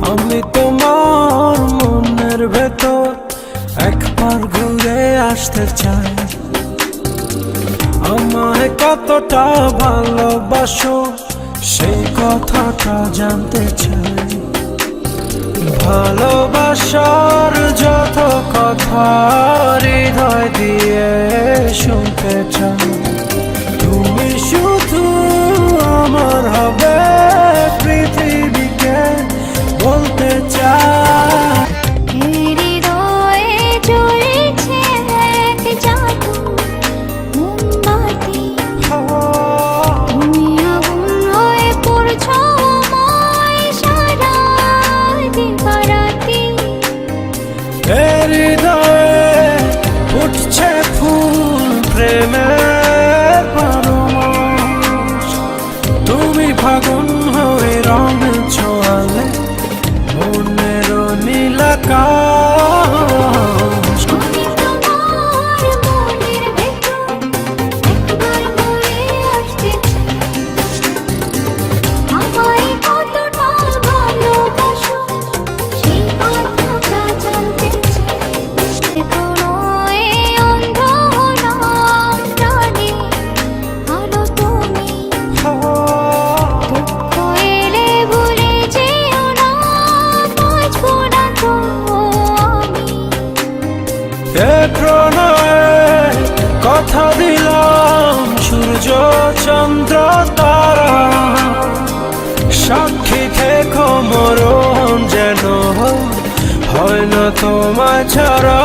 আমি তোমার মনের ভেতর একবার ঘুরে আসতে চাই। আমায় কতটা ভালোবাসো সেই কথাটা জানতে চাই। ভালোবাসার যত কথা হৃদয় দিয়ে শুনতে চাই। তুমি শুধু আমার হবে পৃথিবীকে বলতে চাই। হৃদয়ে জ্বলছে এক জাদু মোমবাতি, তুমি আগুন হয়ে পড়ছো আমায় সারা দিবারাতি। হৃদয়ে উঠছে ফুল প্রেমের পরশ, তুমি ফাগুন হয়ে রং ছোঁয়ালে মনের নীলাকাশ। আমি তোমার মনের ভেতর একবার ঘুরে আসতে চাই। আমায় কতটা ভালোবাসো সেই কথাটা জানতে চাই। কোনো এই অন্ধ হলাম প্রাণে, আলো তুমি। দুঃখ এলে ভুলে যেও না, বাঁচবো না তো আমি। এ প্রণয়ে কথা দিলাম সূর্য চন্দ্র তারা, সাক্ষী থেকো মরণ যেন হয় না তোমায় ছাড়া।